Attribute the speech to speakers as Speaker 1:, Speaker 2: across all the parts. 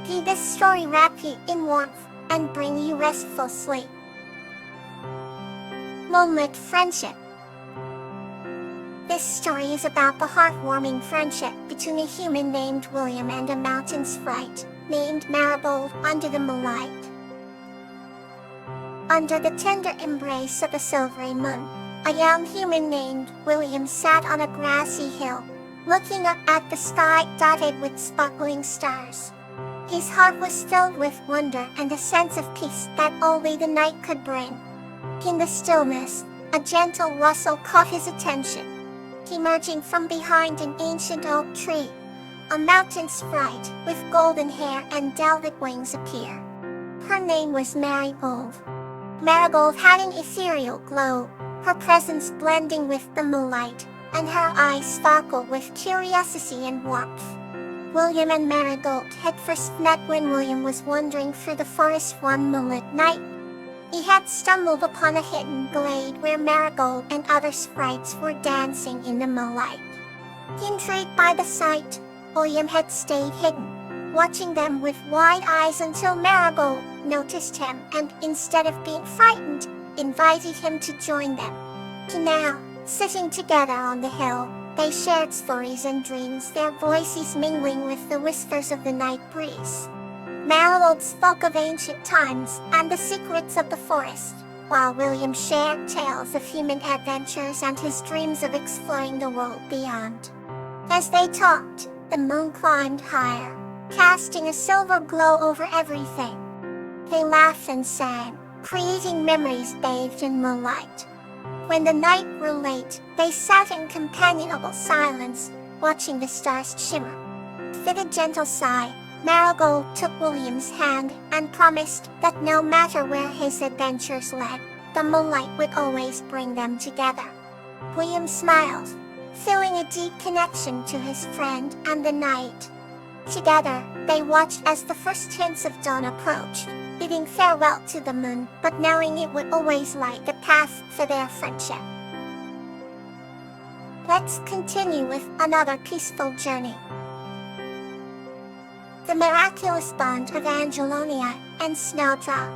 Speaker 1: May this story wrap you in warmth and bring you restful sleep. Moonlit Friendship. This story is about the heartwarming friendship between a human named William and a mountain sprite named Marigold under the moonlight. Under the tender embrace of a silvery moon, a young human named William sat on a grassy hill, looking up at the sky dotted with sparkling stars. His heart was filled with wonder and a sense of peace that only the night could bring. In the stillness, a gentle rustle caught his attention. Emerging from behind an ancient oak tree, a mountain sprite with golden hair and velvet wings appeared. Her name was Marigold. Marigold had an ethereal glow, her presence blending with the moonlight, and her eyes sparkled with curiosity and warmth. William and Marigold had first met when William was wandering through the forest one moonlit night. He had stumbled upon a hidden glade where Marigold and other sprites were dancing in the moonlight. Intrigued by the sight, William had stayed hidden, watching them with wide eyes until Marigold noticed him and, instead of being frightened, invited him to join them. Now, sitting together on the hill, they shared stories and dreams, their voices mingling with the whispers of the night breeze. Marigold spoke of ancient times and the secrets of the forest, while William shared tales of human adventures and his dreams of exploring the world beyond. As they talked, the moon climbed higher, casting a silver glow over everything. They laughed and sang, creating memories bathed in moonlight. When the night grew late, they sat in companionable silence, watching the stars shimmer. With a gentle sigh, Marigold took William's hand and promised that no matter where his adventures led, the moonlight would always bring them together. William smiled, feeling a deep connection to his friend and the night. Together, they watched as the first hints of dawn approached, bidding farewell to the moon, but knowing it would always light the path for their friendship. Let's continue with another peaceful journey. The Miraculous Bond of Angelonia and Snowdrop.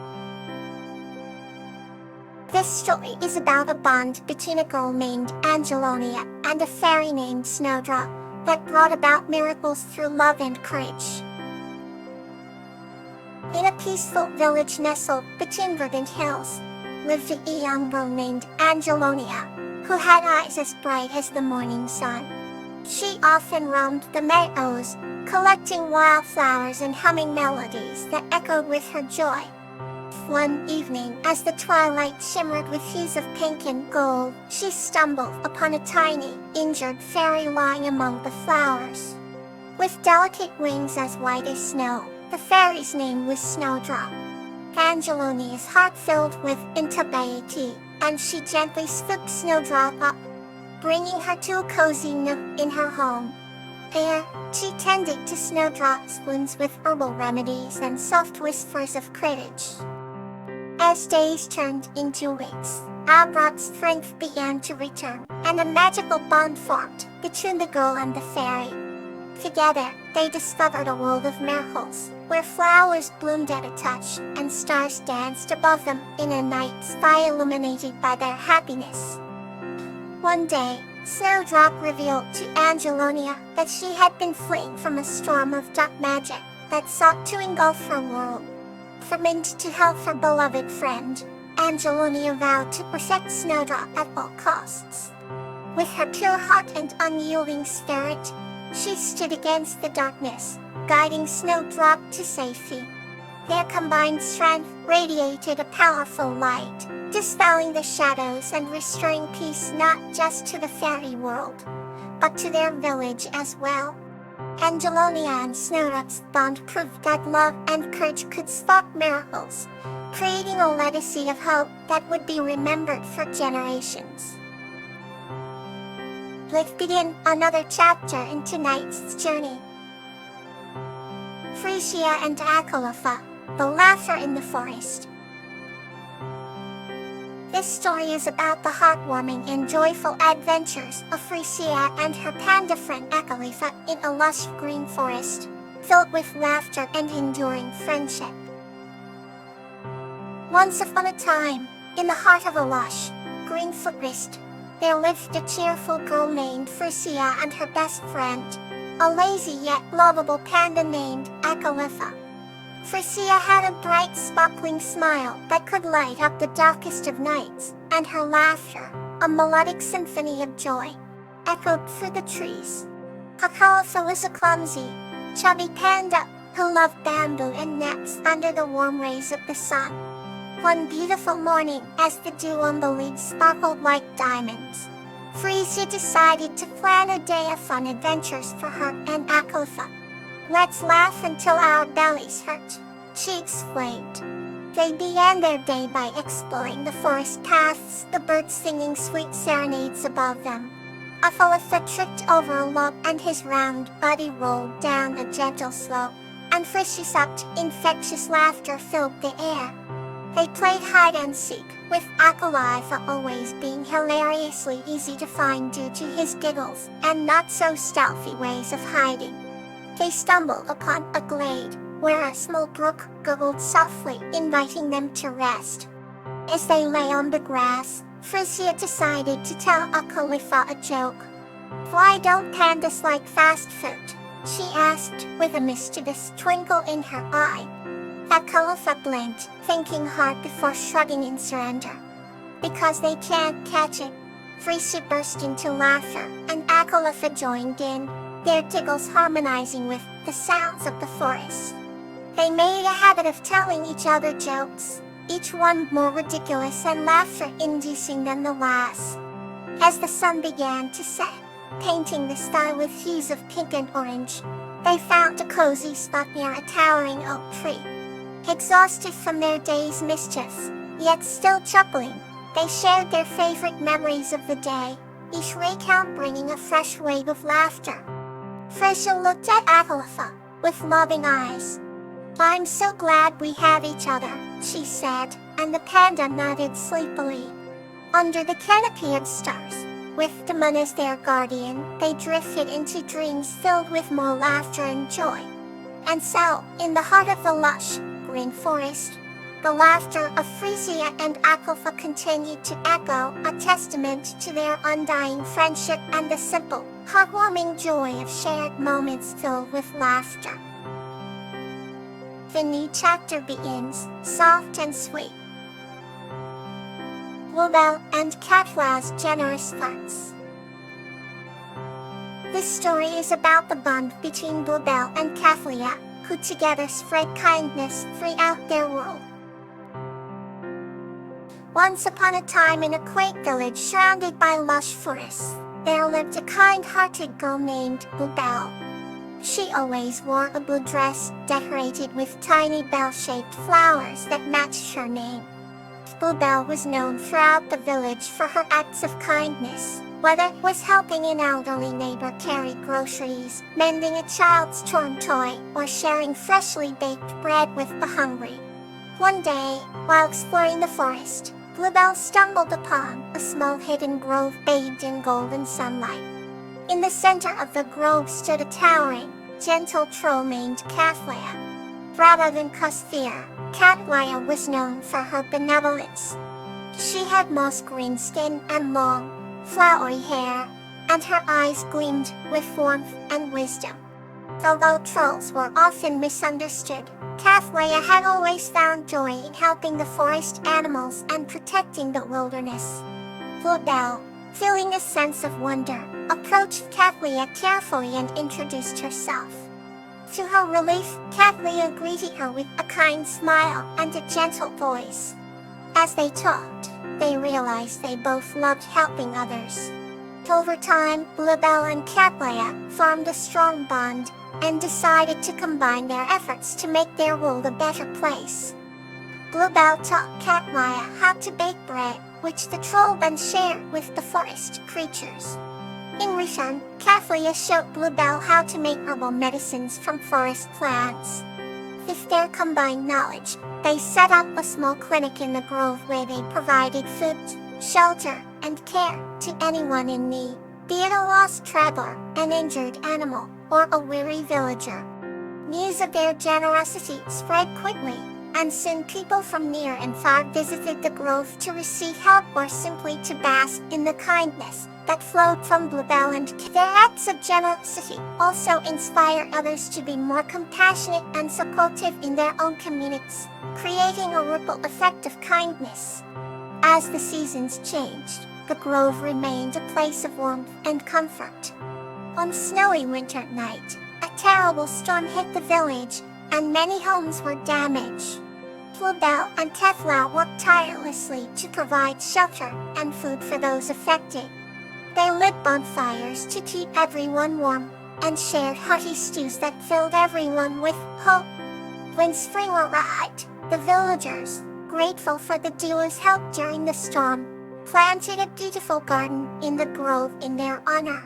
Speaker 1: This story is about a bond between a girl named Angelonia and a fairy named Snowdrop that brought about miracles through love and courage. In a peaceful village nestled between verdant hills, lived a young girl named Angelonia, who had eyes as bright as the morning sun. She often roamed the meadows, collecting wildflowers and humming melodies that echoed with her joy. One evening, as the twilight shimmered with hues of pink and gold, she stumbled upon a tiny, injured fairy lying among the flowers. With delicate wings as white as snow, the fairy's name was Snowdrop. Angelonia's heart filled with anxiety, and she gently scooped Snowdrop up, bringing her to a cozy nook in her home. There, she tended to Snowdrop's wounds with herbal remedies and soft whispers of courage. As days turned into weeks, Abroad's strength began to return, and a magical bond formed between the girl and the fairy. Together, they discovered a world of miracles, where flowers bloomed at a touch, and stars danced above them in a night sky illuminated by their happiness. One day, Snowdrop revealed to Angelonia that she had been fleeing from a storm of dark magic that sought to engulf her world. Determined to help her beloved friend, Angelonia vowed to protect Snowdrop at all costs. With her pure heart and unyielding spirit, she stood against the darkness, guiding Snowdrop to safety. Their combined strength radiated a powerful light, dispelling the shadows and restoring peace not just to the fairy world, but to their village as well. Angelonia and Snowdrop's bond proved that love and courage could spark miracles, creating a legacy of hope that would be remembered for generations. Let's begin another chapter in tonight's journey. Frisia and Akalafa, the laughter in the forest. This story is about the heartwarming and joyful adventures of Frisia and her panda friend Akalifa in a lush green forest. filled with laughter and enduring friendship. Once upon a time, in the heart of a lush, green forest, there lived a cheerful girl named Frisia and her best friend, a lazy yet lovable panda named Akalitha. Frisia had a bright, sparkling smile that could light up the darkest of nights, and her laughter, a melodic symphony of joy, echoed through the trees. Akalitha was a clumsy, chubby panda who loved bamboo and naps under the warm rays of the sun. One beautiful morning, as the dew on the leaves sparkled like diamonds, Frisia decided to plan a day of fun adventures for her and Akalfa. "Let's laugh until our bellies hurt," she explained. They began their day by exploring the forest paths, the birds singing sweet serenades above them. Akalfa tripped over a log and his round body rolled down a gentle slope, and Frisia's infectious laughter filled the air. They played hide and seek, with Akalfa always being hilariously easy to find due to his giggles and not so stealthy ways of hiding. They stumbled upon a glade, where a small brook gurgled softly, inviting them to rest. As they lay on the grass, Frisia decided to tell Akalfa a joke. "Why don't pandas like fast food?" she asked, with a mischievous twinkle in her eye. Akalfa blinked, thinking hard before shrugging in surrender. "Because they can't catch it." Frisia burst into laughter, and Akalfa joined in, their giggles harmonizing with the sounds of the forest. They made a habit of telling each other jokes, each one more ridiculous and laughter-inducing than the last. As the sun began to set, painting the sky with hues of pink and orange, they found a cozy spot near a towering oak tree. Exhausted from their day's mischiefs, yet still chuckling, they shared their favorite memories of the day, each recount bringing a fresh wave of laughter. Frisia looked at Akalfa with loving eyes. "I'm so glad we have each other," she said, and the panda nodded sleepily. Under the canopy of stars, with the moon as their guardian, they drifted into dreams filled with more laughter and joy. And so, in the heart of the lush, green forest, the laughter of Frisia and Akalfa continued to echo, a testament to their undying friendship and the simple, heartwarming joy of shared moments filled with laughter. The new chapter begins, soft and sweet. Bluebell and Catfly's generous thoughts. This story is about the bond between Bluebell and Catfly, who together spread kindness throughout their world. Once upon a time in a quaint village surrounded by lush forests, there lived a kind-hearted girl named Bluebell. She always wore a blue dress decorated with tiny bell-shaped flowers that matched her name. Bluebell was known throughout the village for her acts of kindness, whether it was helping an elderly neighbor carry groceries, mending a child's torn toy, or sharing freshly baked bread with the hungry. One day, while exploring the forest, Bluebell stumbled upon a small hidden grove bathed in golden sunlight. In the center of the grove stood a towering, gentle troll named Catflya. Rather than cause fear, Catflya was known for her benevolence. She had moss green skin and long, flowery hair, and her eyes gleamed with warmth and wisdom. Although trolls were often misunderstood, Catflya had always found joy in helping the forest animals and protecting the wilderness. Bluebell, feeling a sense of wonder, approached Catflya carefully and introduced herself. To her relief, Catflya greeted her with a kind smile and a gentle voice. As they talked, they realized they both loved helping others. Over time, Bluebell and Catflya formed a strong bond and decided to combine their efforts to make their world a better place. Bluebell taught Catflya how to bake bread, which the troll then shared with the forest creatures. In return, Catflya showed Bluebell how to make herbal medicines from forest plants. With their combined knowledge, they set up a small clinic in the grove where they provided food, shelter, and care to anyone in need, be it a lost traveler, an injured animal, or a weary villager. News of their generosity spread quickly, and soon people from near and far visited the grove to receive help or simply to bask in the kindness that flowed from Bluebell and their acts of generosity also inspire others to be more compassionate and supportive in their own communities, creating a ripple effect of kindness. As the seasons changed, the grove remained a place of warmth and comfort. On snowy winter night, a terrible storm hit the village, and many homes were damaged. Bluebell and Kefla worked tirelessly to provide shelter and food for those affected. They lit bonfires to keep everyone warm, and shared hearty stews that filled everyone with hope. When spring arrived, the villagers, grateful for the duo's help during the storm, planted a beautiful garden in the grove in their honor.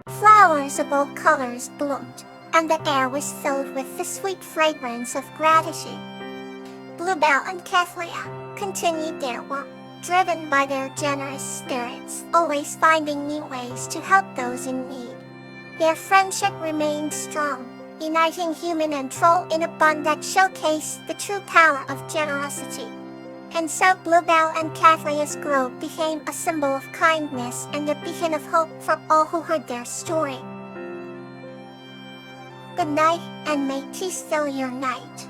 Speaker 1: Flowers of all colors bloomed, and the air was filled with the sweet fragrance of gratitude. Bluebell and Kathleen continued their work, driven by their generous spirits, always finding new ways to help those in need. Their friendship remained strong, uniting human and troll in a bond that showcased the true power of generosity. And so Bluebell and Kathleen's grove became a symbol of kindness and a beacon of hope for all who heard their story. Good night, and may peace fill your night.